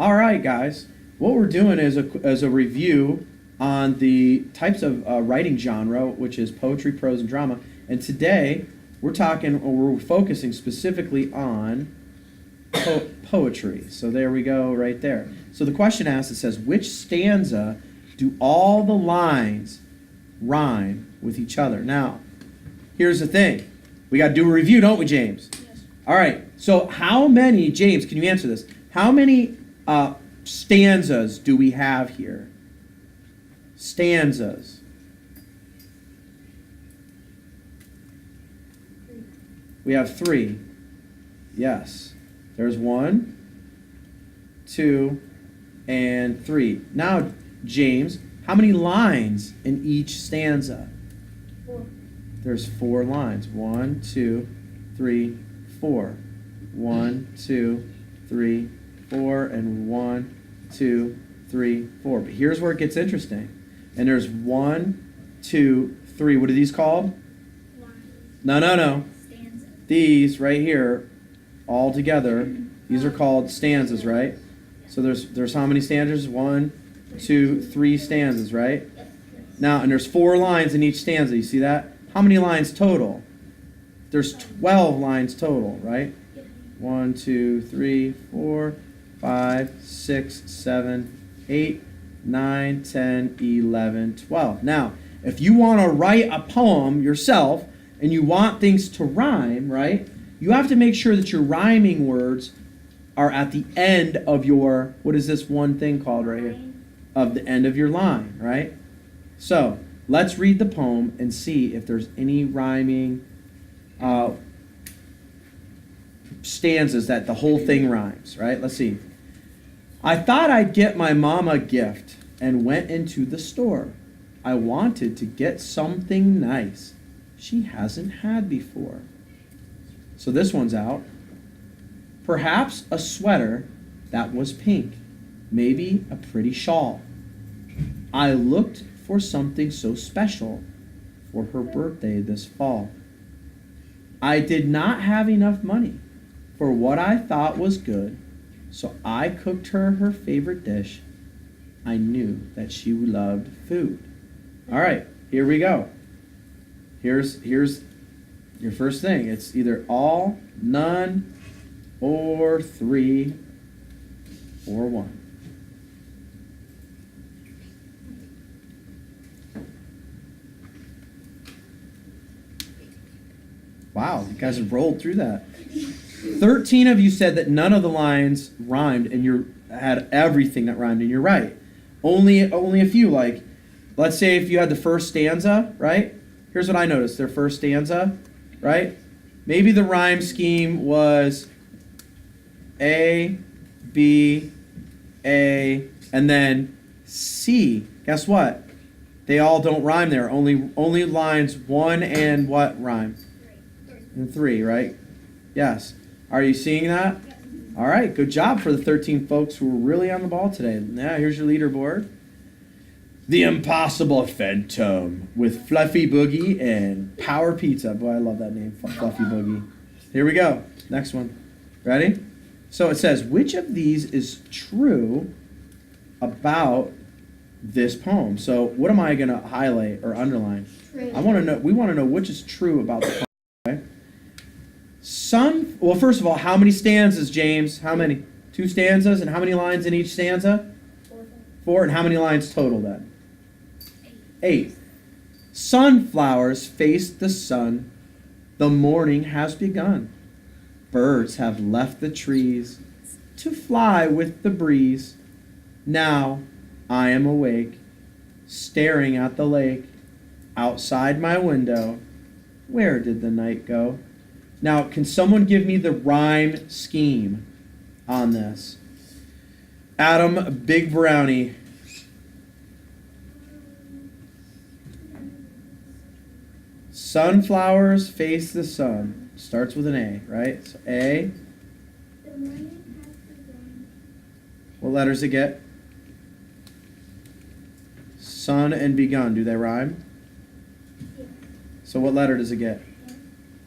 All right, guys. What we're doing is a review on the types of writing genre, which is poetry, prose, and drama. And today we're focusing specifically on poetry. So there we go, right there. So the question asks, it says, which stanza do all the lines rhyme with each other? Now, here's the thing. We got to do a review, don't we, James? Yes. All right. So how many, James, can you answer this? How many stanzas do we have here? Stanzas. We have 3. Yes. There's 1, 2, and 3. Now, James, how many lines in each stanza? 4. There's 4 lines. 1, 2, 3, 4. 1, 2, 3, 4, and 1, 2, 3, 4. But here's where it gets interesting. And there's 1, 2, 3. What are these called? Lines. No. Stanza. These right here, all together, these are called stanzas, right? So there's how many stanzas? 1, 2, 3 stanzas, right? Now, and there's 4 lines in each stanza. You see that? How many lines total? There's 12 lines total, right? 1, 2, 3, 4, 5, 6, 7, 8, 9, 10, 11, 12. Now, if you want to write a poem yourself and you want things to rhyme, right? You have to make sure that your rhyming words are at the end of your, what is this one thing called right here? Of the end of your line, right? So, let's read the poem and see if there's any rhyming stanzas that the whole thing rhymes, right? Let's see. I thought I'd get my mama a gift and went into the store. I wanted to get something nice she hasn't had before. So this one's out. Perhaps a sweater that was pink, maybe a pretty shawl. I looked for something so special for her birthday this fall. I did not have enough money for what I thought was good, so I cooked her her favorite dish. I knew that she loved food. All right, here we go. Here's your first thing. It's either all, none, or 3, or 1. Wow, you guys have rolled through that. 13 of you said that none of the lines rhymed, and you had everything that rhymed, and you're right. Only a few, like, let's say if you had the first stanza, right? Here's what I noticed. Their first stanza, right? Maybe the rhyme scheme was A, B, A, and then C. Guess what? They all don't rhyme there. Only lines 1 and what rhyme? 3. And 3, right? Yes. Are you seeing that? All right. Good job for the 13 folks who were really on the ball today. Now, here's your leaderboard. The Impossible Phantom with Fluffy Boogie and Power Pizza. Boy, I love that name, Fluffy Boogie. Here we go. Next one. Ready? So it says, which of these is true about this poem? So what am I going to highlight or underline? True. We want to know which is true about the poem. Okay? Well, first of all, how many stanzas, James? How many? 2 stanzas, and how many lines in each stanza? 4, and how many lines total then? 8. Sunflowers face the sun. The morning has begun. Birds have left the trees to fly with the breeze. Now I am awake, staring at the lake. Outside my window, where did the night go? Now, can someone give me the rhyme scheme on this? Adam, Big Brownie. Sunflowers face the sun. Starts with an A, right? So A. The morning has begun. What letters it get? Sun and begun. Do they rhyme? Yeah. So what letter does it get? Yeah.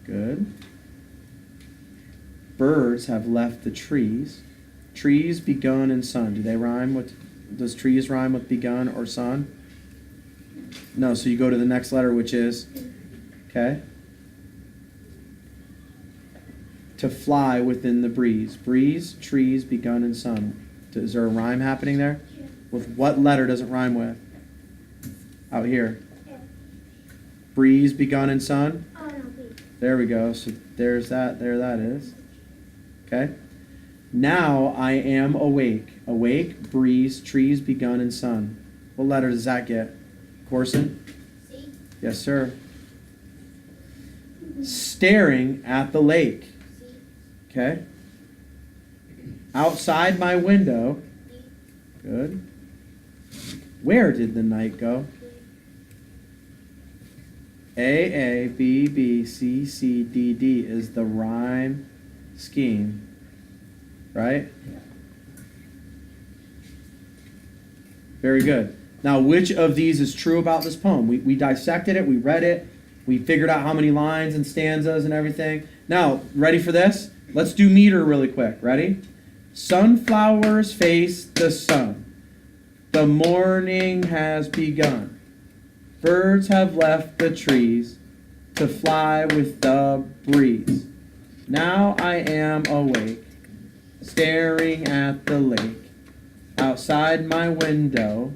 Good. Birds have left the trees. trees begun in sun. Do they rhyme with, does trees rhyme with begun or sun? No, so you go to the next letter, which is, okay? To fly within the breeze. Breeze, trees begun in sun. Is there a rhyme happening there? Yeah. With what letter does it rhyme with? Out here. Yeah. Breeze begun in sun. Oh, no, B. There we go. So there's that. There that is. Okay. Now I am awake. Awake, breeze, trees begun in sun. What letter does that get? Corson? C. Yes, sir. Staring at the lake. C. Okay. Outside my window. D. Good. Where did the night go? A, B, B, C, C, D, D is the rhyme scheme. Right? Very good. Now, which of these is true about this poem? We dissected it, we read it, we figured out how many lines and stanzas and everything. Now, ready for this? Let's do meter really quick. Ready? Sunflowers face the sun. The morning has begun. Birds have left the trees to fly with the breeze. Now I am awake, staring at the lake. Outside my window,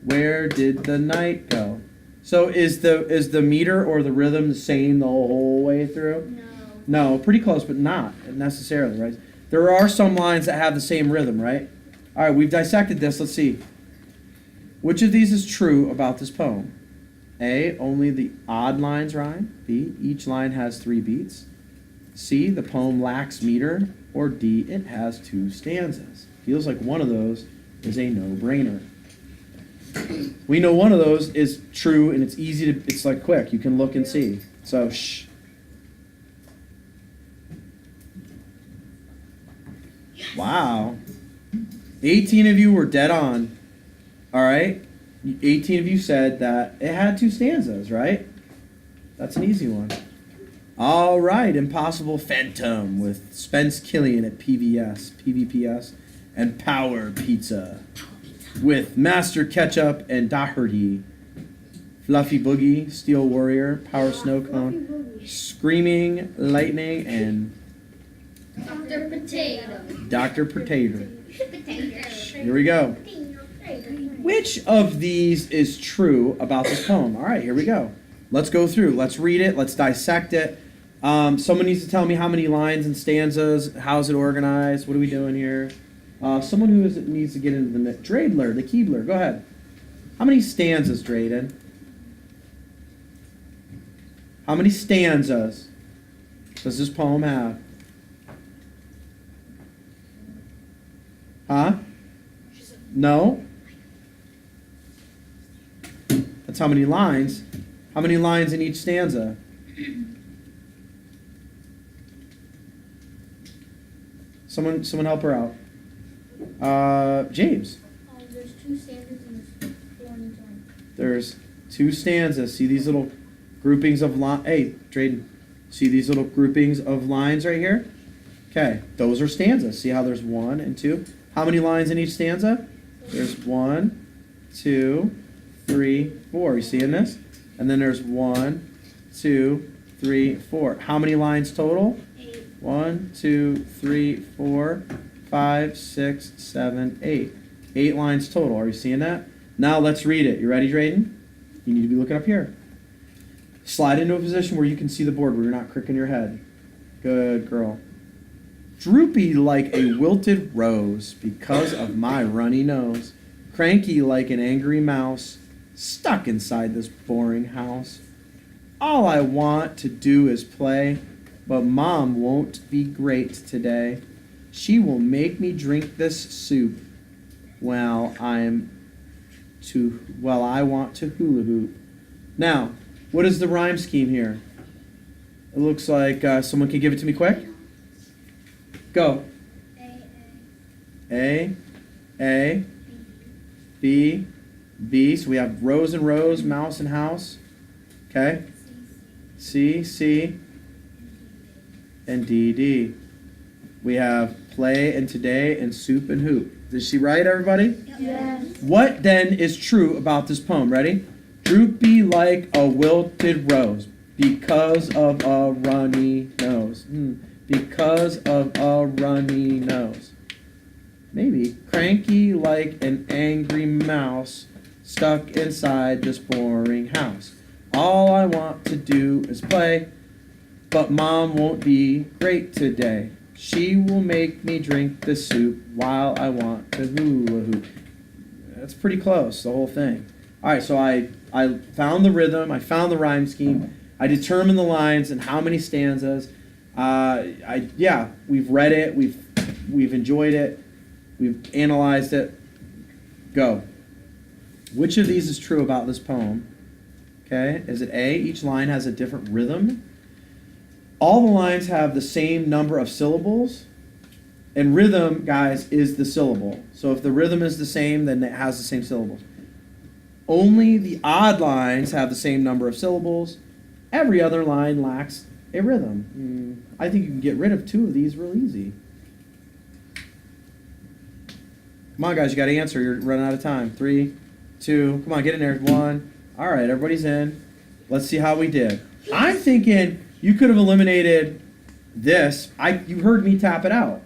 where did the night go? So is the meter or the rhythm the same the whole way through? No. No, pretty close, but not necessarily, right? There are some lines that have the same rhythm, right? All right, we've dissected this. Let's see. Which of these is true about this poem? A, only the odd lines rhyme. B, each line has 3 beats. C, the poem lacks meter. Or D, it has 2 stanzas. Feels like one of those is a no-brainer. We know one of those is true, and it's easy to, it's like quick. You can look and see. So, shh. Wow. 18 of you were dead on. All right? 18 of you said that it had 2 stanzas, right? That's an easy one. All right, Impossible Phantom with Spence Killian at PVPS, and Power Pizza with Master Ketchup and Doherty, Fluffy Boogie, Steel Warrior, Power Snow Cone, Screaming Lightning, and Dr. Potato. Dr. Potato. Potato. Here we go. Which of these is true about this poem? All right, here we go. Let's go through. Let's read it. Let's dissect it. Someone needs to tell me how many lines and stanzas. How's it organized? What are we doing here? Someone who needs to get into the mix. Dreidler, the Keebler. Go ahead. How many stanzas, Drayden? How many stanzas does this poem have? Huh? No? That's how many lines. How many lines in each stanza? Someone help her out. James. There's 2 stanzas and there's 4 in each line. There's 2 stanzas. See these little groupings of lines? Hey, Drayden. See these little groupings of lines right here? Okay, those are stanzas. See how there's 1 and 2? How many lines in each stanza? There's 1, 2, 3, 4. You seeing this? And then there's 1, 2, 3, 4. How many lines total? 8. 1, 2, 3, 4, 5, 6, 7, 8. 8 lines total. Are you seeing that? Now let's read it. You ready, Drayden? You need to be looking up here. Slide into a position where you can see the board, where you're not cricking your head. Good girl. Droopy like a wilted rose because of my runny nose. Cranky like an angry mouse, stuck inside this boring house. All I want to do is play, but Mom won't be great today. She will make me drink this soup while I want to hula hoop. Now, what is the rhyme scheme here? It looks like someone can give it to me quick. Go. A, B, B. So we have rose and rose, mouse and house. Okay. C, and D. We have play and today and soup and hoop. Is she right, everybody? Yes. What then is true about this poem? Ready? Droopy like a wilted rose because of a runny nose. Because of a runny nose. Maybe. Cranky like an angry mouse stuck inside this boring house. All I want to do is play, but Mom won't be great today. She will make me drink the soup while I want to hula hoop. That's pretty close, the whole thing. All right, so I found the rhythm, I found the rhyme scheme, I determined the lines and how many stanzas. We've read it, we've enjoyed it, we've analyzed it. Go. Which of these is true about this poem? Okay, is it A, each line has a different rhythm? All the lines have the same number of syllables, and rhythm, guys, is the syllable. So if the rhythm is the same, then it has the same syllables. Only the odd lines have the same number of syllables. Every other line lacks a rhythm. I think you can get rid of two of these real easy. Come on, guys, you got to answer. You're running out of time. 3, 2, come on, get in there. 1. All right, everybody's in. Let's see how we did. I'm thinking you could have eliminated this. You heard me tap it out.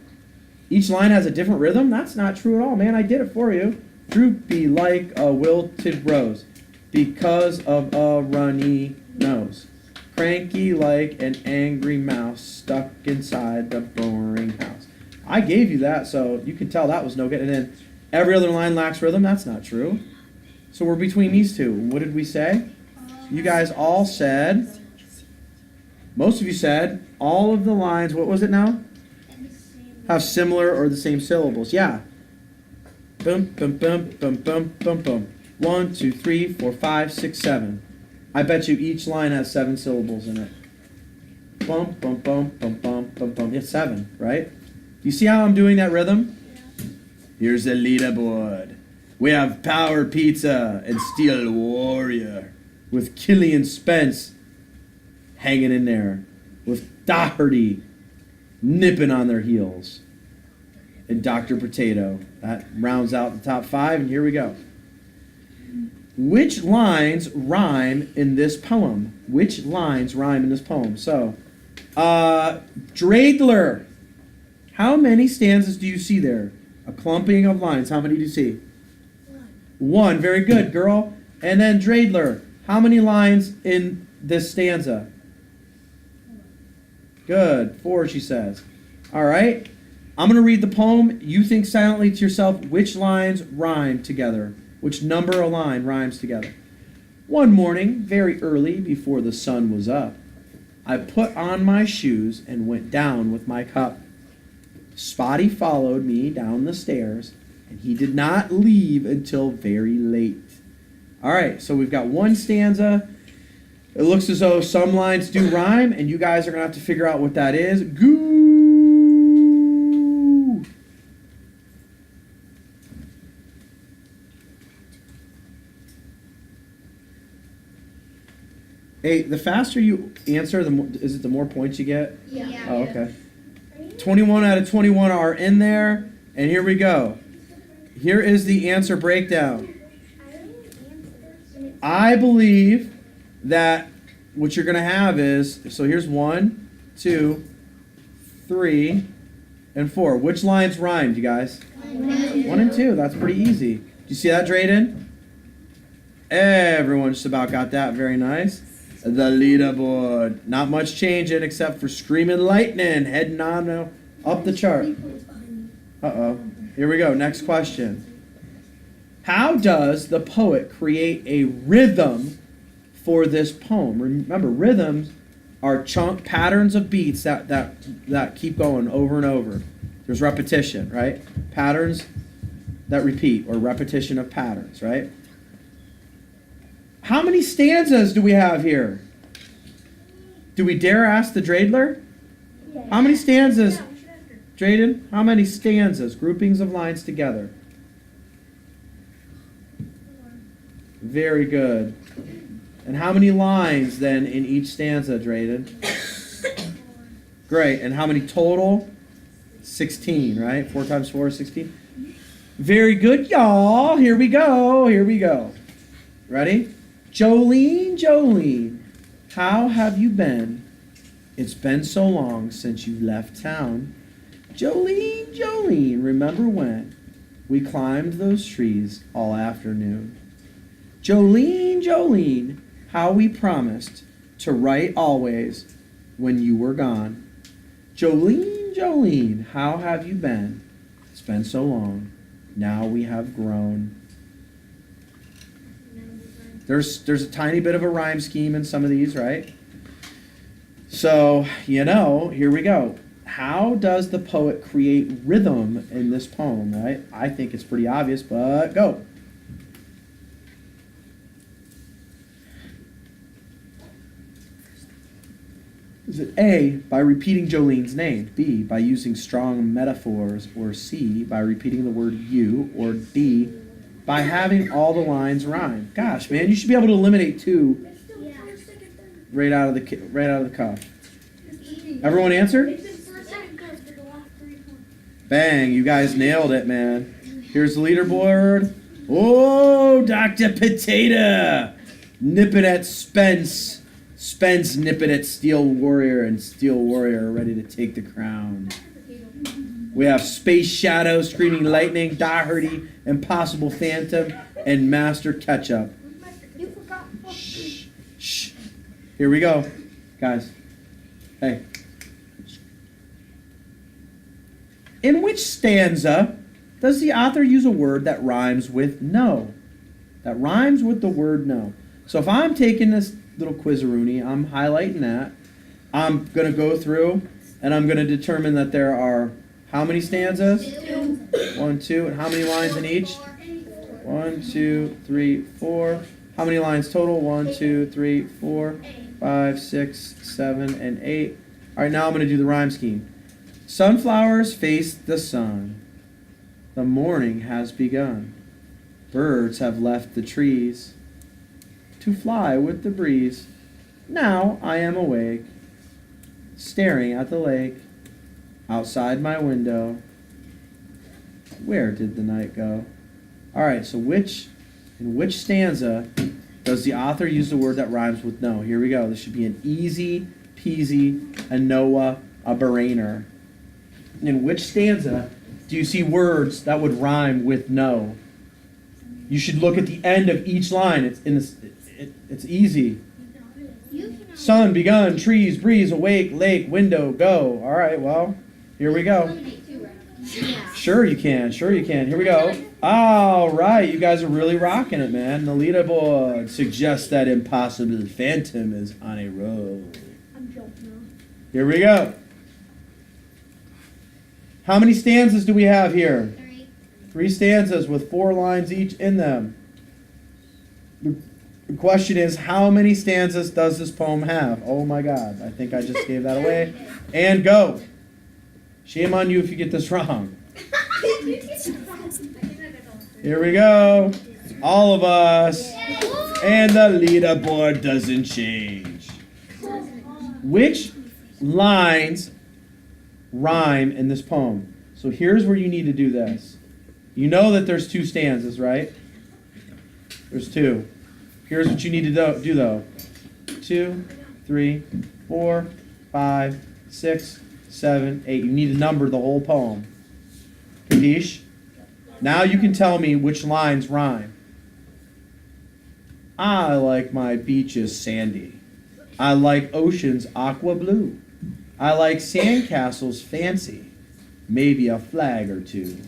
Each line has a different rhythm? That's not true at all, man. I did it for you. Droopy like a wilted rose because of a runny nose. Cranky like an angry mouse stuck inside the boring house. I gave you that, so you can tell that was no good. And then every other line lacks rhythm. That's not true. So we're between these two. What did we say? You guys all said, most of you said, all of the lines, what was it now? Have similar or the same syllables. Yeah. Bum, bum, bum, bum, bum, bum, bum. 1, 2, 3, 4, 5, 6, 7. I bet you each line has 7 syllables in it. Bum, bum, bum, bum, bum, bum, bum. It's 7, right? You see how I'm doing that rhythm? Yeah. Here's the leaderboard. We have Power Pizza and Steel Warrior with Killian Spence hanging in there with Doherty nipping on their heels and Dr. Potato. That rounds out the top 5, and here we go. Which lines rhyme in this poem? Which lines rhyme in this poem? So, Dreidler. How many stanzas do you see there? A clumping of lines. How many do you see? 1. Very good, girl. And then Dreidler. How many lines in this stanza? Good. 4, she says. All right. I'm going to read the poem. You think silently to yourself which lines rhyme together. Which number a line rhymes together. One morning, very early before the sun was up, I put on my shoes and went down with my cup. Spotty followed me down the stairs, and he did not leave until very late. All right, so we've got one stanza. It looks as though some lines do rhyme, and you guys are going to have to figure out what that is. Goo! Hey, the faster you answer, is it the more points you get? Yeah. Oh, okay. 21 out of 21 are in there, and here we go. Here is the answer breakdown. I believe that what you're going to have is, so here's 1, 2, 3, and 4. Which lines rhymed, you guys? 1 and 2. That's pretty easy. Do you see that, Drayden? Everyone just about got that. Very nice. The leaderboard. Not much changing except for Screaming Lightning heading on up the chart. Uh-oh. Here we go. Next question. How does the poet create a rhythm for this poem? Remember, rhythms are chunk patterns of beats that keep going over and over. There's repetition, right? Patterns that repeat, or repetition of patterns, right? How many stanzas do we have here? Do we dare ask the Dreidler? Yeah. How many stanzas? Drayden, how many stanzas? Groupings of lines together. Very good. And how many lines then in each stanza, Drayden? Great. And how many total? 16, right? 4 times 4 is 16. Very good, y'all. Here we go. Here we go. Ready? Jolene, Jolene, how have you been? It's been so long since you left town. Jolene, Jolene, remember when we climbed those trees all afternoon? Jolene, Jolene, how we promised to write always when you were gone. Jolene, Jolene, how have you been? It's been so long. Now we have grown. There's a tiny bit of a rhyme scheme in some of these, right? So, here we go. How does the poet create rhythm in this poem, right? I think it's pretty obvious, but go. Is it A, by repeating Jolene's name, B, by using strong metaphors, or C, by repeating the word you, or D, by having all the lines rhyme? Gosh, man, you should be able to eliminate 2 right out of the cuff. Everyone answer? Bang, you guys nailed it, man. Here's the leaderboard. Oh, Dr. Potato! Nipping at Spence. Spence nipping at Steel Warrior, and Steel Warrior are ready to take the crown. We have Space Shadow, Screaming Lightning, Doherty, Impossible Phantom, and Master Ketchup. Shh. Shh. Here we go, guys. Hey. In which stanza does the author use a word that rhymes with no? That rhymes with the word no. So if I'm taking this little quiz-a-rooney, I'm highlighting that. I'm going to go through, and I'm going to determine that there are how many stanzas? 1, 2, and how many lines in each? 1, 2, 3, 4. How many lines total? 1, 2, 3, 4, 5, 6, 7, and 8. All right, now I'm going to do the rhyme scheme. Sunflowers face the sun. The morning has begun. Birds have left the trees to fly with the breeze. Now I am awake, staring at the lake outside my window. Where did the night go? All right, so in which stanza does the author use the word that rhymes with no? Here we go. This should be an easy peasy, a Noah, a brainer. In which stanza do you see words that would rhyme with no? You should look at the end of each line. It's easy. Sun, begun, trees, breeze, awake, lake, window, go. All right, well, here we go. Sure you can. Here we go. All right, you guys are really rocking it, man. The leaderboard suggests that Impossible Phantom is on a roll. Here we go. How many stanzas do we have here? 3 stanzas with 4 lines each in them. The question is, how many stanzas does this poem have? Oh my God, I think I just gave that away. And go. Shame on you if you get this wrong. Here we go. All of us. And the leaderboard doesn't change. Which lines rhyme in this poem? So here's where you need to do this. You know that there's 2 stanzas, right? There's 2. Here's what you need to do though. 2, 3, 4, 5, 6, 7, 8. You need to number the whole poem. Capiche? Now you can tell me which lines rhyme. I like my beaches sandy. I like oceans aqua blue. I like sandcastles fancy. Maybe a flag or 2.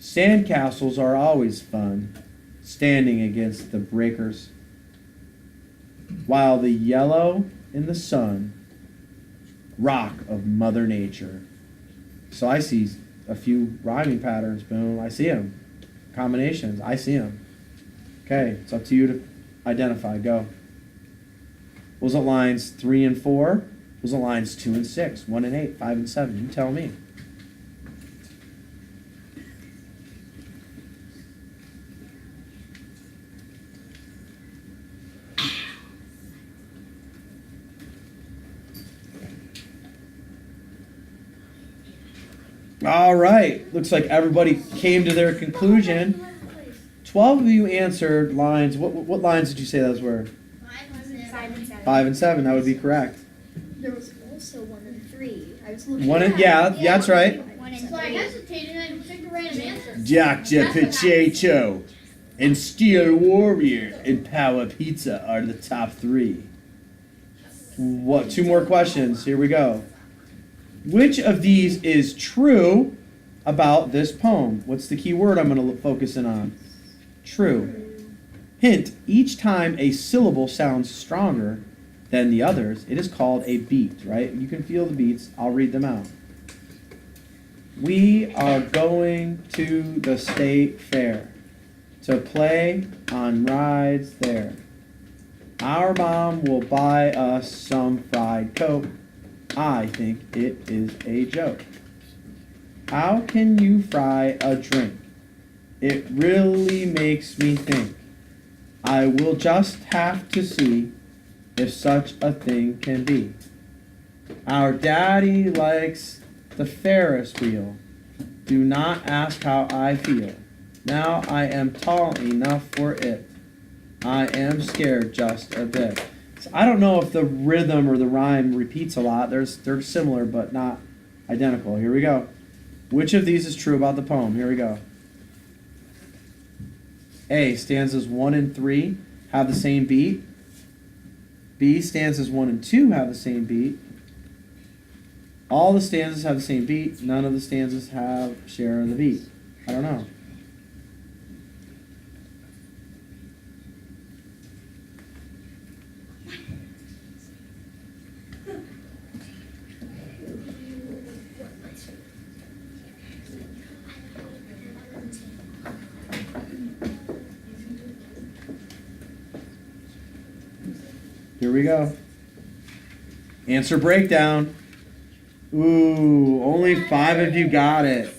Sandcastles are always fun, standing against the breakers, while the yellow in the sun, rock of Mother Nature. So I see a few rhyming patterns, boom, I see them. Combinations, I see them. Okay, it's up to you to identify, go. Was it lines 3 and 4? Was it lines 2 and 6, 1 and 8, 5 and 7? You tell me. All right. Looks like everybody came to their conclusion. 12 of you answered lines. What lines did you say those were? 5 and 7. 5 and 7. That would be correct. There was also 1 and 3. I was looking One. at Yeah, that's right. 1 and 3. So I hesitated and I picked a random answer. Dr. Potato and Steel Warrior and Power Pizza are the top 3. What? 2 more questions. Here we go. Which of these is true about this poem? What's the key word I'm going to focus in on? True. Hint, each time a syllable sounds stronger than the others, it is called a beat, right? You can feel the beats. I'll read them out. We are going to the state fair to play on rides there. Our mom will buy us some fried Coke. I think it is a joke. How can you fry a drink? It really makes me think. I will just have to see if such a thing can be. Our daddy likes the Ferris wheel. Do not ask how I feel. Now I am tall enough for it. I am scared just a bit. So I don't know if the rhythm or the rhyme repeats a lot. They're similar but not identical. Here we go. Which of these is true about the poem? Here we go. A, stanzas 1 and 3 have the same beat. B, stanzas 1 and 2 have the same beat. All the stanzas have the same beat. None of the stanzas have share of the beat. I don't know. Here we go. Answer breakdown. Ooh, only 5 of you got it.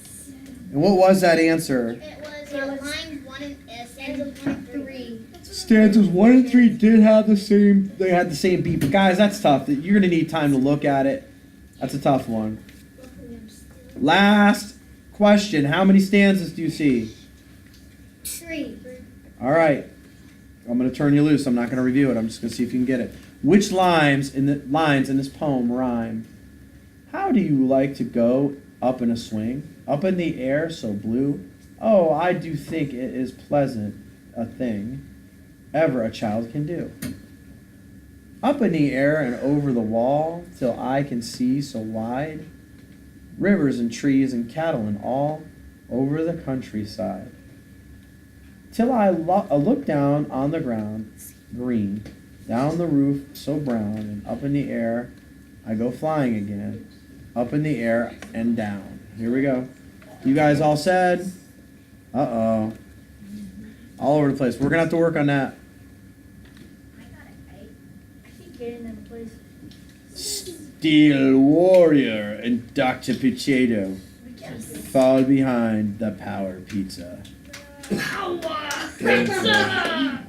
And what was that answer? It was line 1 and stanza 1 and 3. Stanzas 1 and 3 did have the same. They had the same beat, but guys, that's tough. You're gonna need time to look at it. That's a tough one. Last question. How many stanzas do you see? 3. All right. I'm going to turn you loose. I'm not going to review it. I'm just going to see if you can get it. Which lines in this poem rhyme? How do you like to go up in a swing, up in the air so blue? Oh, I do think it is pleasant a thing ever a child can do. Up in the air and over the wall till I can see so wide, rivers and trees and cattle and all over the countryside. Till I look down on the ground, green, down the roof so brown, and up in the air I go flying again, up in the air and down. Here we go. You guys all said? Uh-oh. All over the place. We're going to have to work on that. I got it right. I keep getting them places. Steel Warrior and Dr. Potato followed behind the Power Pizza. Power Pizza!